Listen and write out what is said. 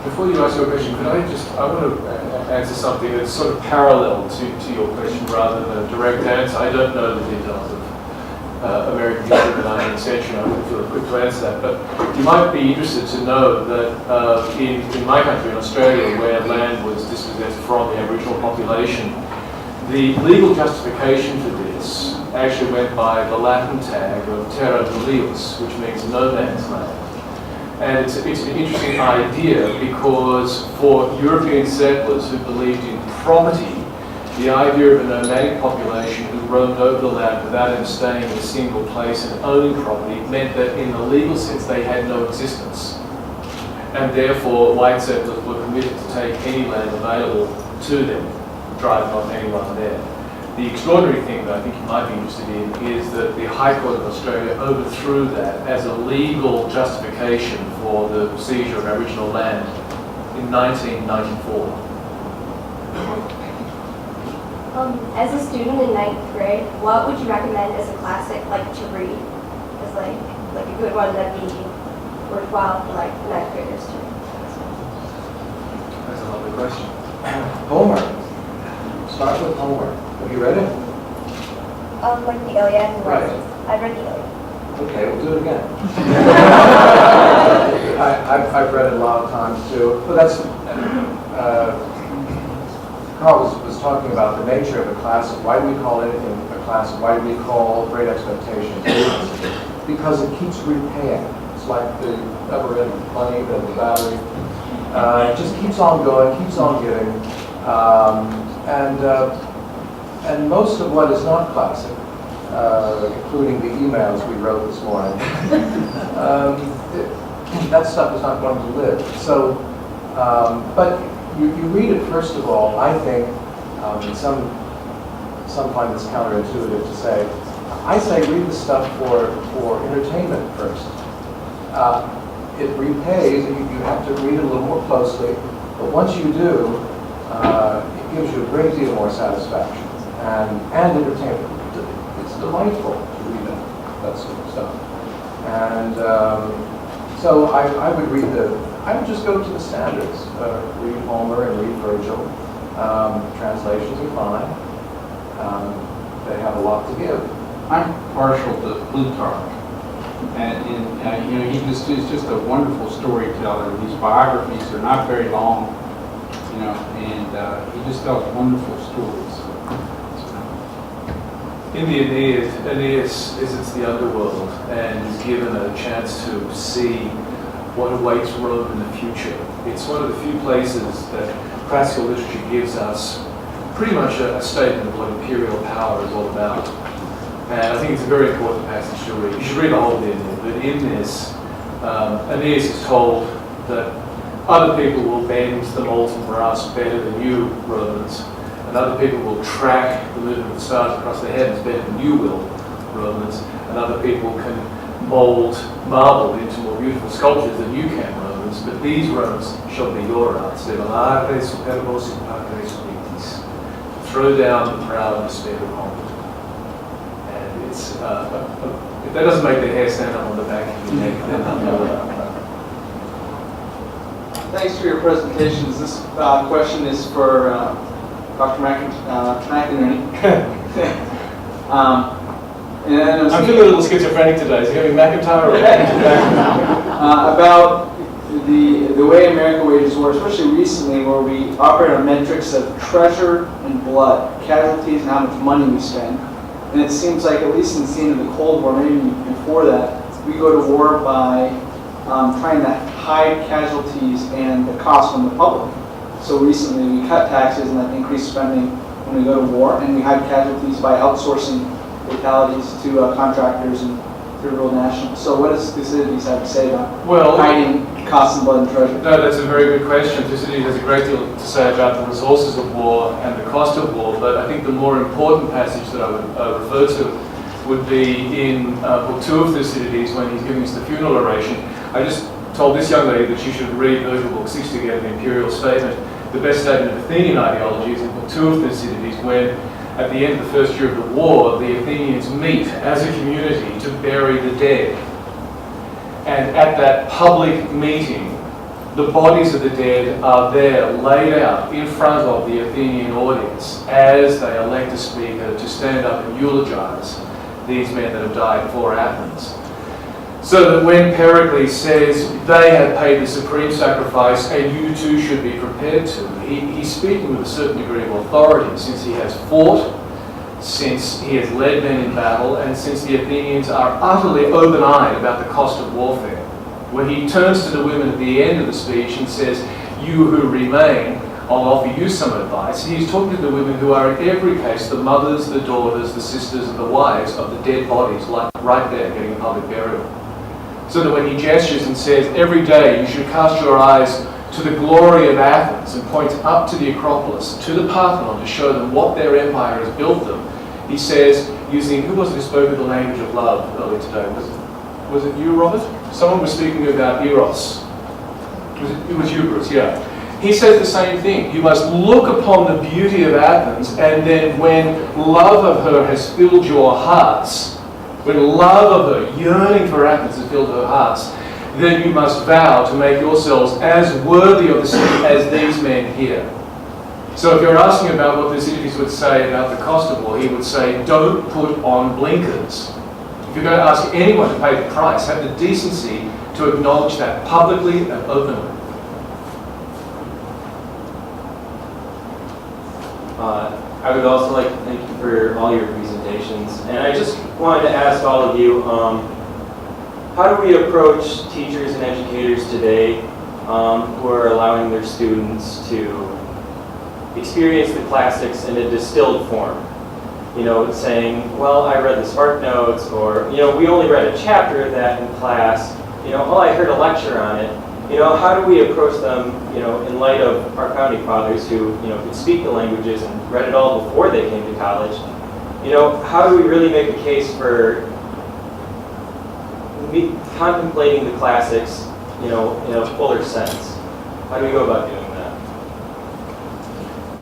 Before you ask your question, I want to answer something that's sort of parallel to your question rather than a direct answer. I don't know the details of American history in the 19th century. I wouldn't feel equipped to answer that. But you might be interested to know that in my country, in Australia, where land was dispossessed from the Aboriginal population, the legal justification for this actually went by the Latin tag of terra nullius, which means no man's land. And it's an interesting idea because for European settlers who believed in property, the idea of a nomadic population who roamed over the land without ever staying in a single place and owning property meant that in the legal sense they had no existence. And therefore white settlers were permitted to take any land available to them, driving off anyone there. The extraordinary thing that I think you might be interested in is that the High Court of Australia overthrew that as a legal justification for the seizure of Aboriginal land in 1994. As a student in 9th grade, what would you recommend as a classic to read? As like a good one that'd be worthwhile for 9th graders to read? That's a lovely question. Homer. Start with Homer. Have you read it? Like the Iliad and Right. I've read the Iliad. Okay, we'll do it again. I've read it a lot of times too, but that's, Carl was talking about the nature of a classic. Why do we call anything a classic? Why do we call Great Expectations? Because it keeps repaying. It's like the never-ending money, the battery. It just keeps on going, keeps on giving. And most of what is not classic, including the emails we wrote this morning, that stuff is not going to live. So, but you read it first of all, I think, and some find this counterintuitive to say, I say read the stuff for entertainment first. It repays, you have to read it a little more closely, but once you do, it gives you a great deal more satisfaction and entertainment. It's delightful to read that sort of stuff. And so I would just go to the standards. Read Homer and read Virgil. Translations are fine. They have a lot to give. I'm partial to Plutarch. And he's just a wonderful storyteller. His biographies are not very long, and he just tells wonderful stories. In the Aeneas visits the underworld and is given a chance to see what awaits Rome in the future. It's one of the few places that classical literature gives us pretty much a statement of what imperial power is all about. And I think it's a very important passage to read. You should read the whole thing, but in this, Aeneas is told that other people will bend the molten brass better than you, Romans, and other people will track the movement of the stars across the heavens better than you will, Romans, and other people can mold marble into more beautiful sculptures than you can, Romans, but these Romans shall be your arts. Develare superbos in patres vitis. Throw down the proud and despair of comfort. And it's, if that doesn't make the hair stand up on the back of your neck, then Thanks for your presentations. This question is for Dr. McInerney. I'm feeling a little schizophrenic today. Is it going to be McIntyre or McIntyre? About the way America wages war, especially recently, where we operate on metrics of treasure and blood, casualties and how much money we spend. And it seems like, at least in the scene of the Cold War, maybe before that, we go to war by trying to hide casualties and the cost from the public. So recently we cut taxes and then increase spending when we go to war, and we hide casualties by outsourcing fatalities to contractors and third world nationals. So what does Thucydides have to say about hiding costs and blood and treasure? No, that's a very good question. Thucydides has a great deal to say about the resources of war and the cost of war, but I think the more important passage that I would refer to would be in Book 2 of Thucydides, when he's giving us the funeral oration. I just told this young lady that she should read Virgil Book 6 to get an imperial statement. The best statement of Athenian ideology is in Book 2 of Thucydides, when at the end of the first year of the war, the Athenians meet as a community to bury the dead. And at that public meeting, the bodies of the dead are there, laid out in front of the Athenian audience as they elect a speaker to stand up and eulogize these men that have died for Athens. So that when Pericles says they have paid the supreme sacrifice and you too should be prepared to, he's speaking with a certain degree of authority, since he has fought, since he has led men in battle, and since the Athenians are utterly open-eyed about the cost of warfare. When he turns to the women at the end of the speech and says, "You who remain, I'll offer you some advice," he's talking to the women who are in every case the mothers, the daughters, the sisters, and the wives of the dead bodies, like right there getting public burial. So that when he gestures and says, "Every day you should cast your eyes to the glory of Athens," and points up to the Acropolis, to the Parthenon, to show them what their empire has built them, he says, using, who was it who spoke of the language of love earlier today? Was it you, Robert? Someone was speaking about Eros. It was you, Bruce, yeah. He says the same thing. You must look upon the beauty of Athens, and then when love of her has filled your hearts, when love of her, yearning for Athens has filled her hearts, then you must vow to make yourselves as worthy of the city as these men here. So if you're asking about what Thucydides would say about the cost of war, he would say, don't put on blinkers. If you're going to ask anyone to pay the price, have the decency to acknowledge that publicly and openly. I would also like to thank you for all your presentations. And I just wanted to ask all of you, how do we approach teachers and educators today who are allowing their students to experience the classics in a distilled form? You know, saying, well, I read the Spark Notes, or, you know, we only read a chapter of that in class. You know, oh, I heard a lecture on it. You know, how do we approach them, you know, in light of our founding fathers who, you know, could speak the languages and read it all before they came to college? You know, how do we really make a case for contemplating the classics, you know, in a fuller sense? How do we go about doing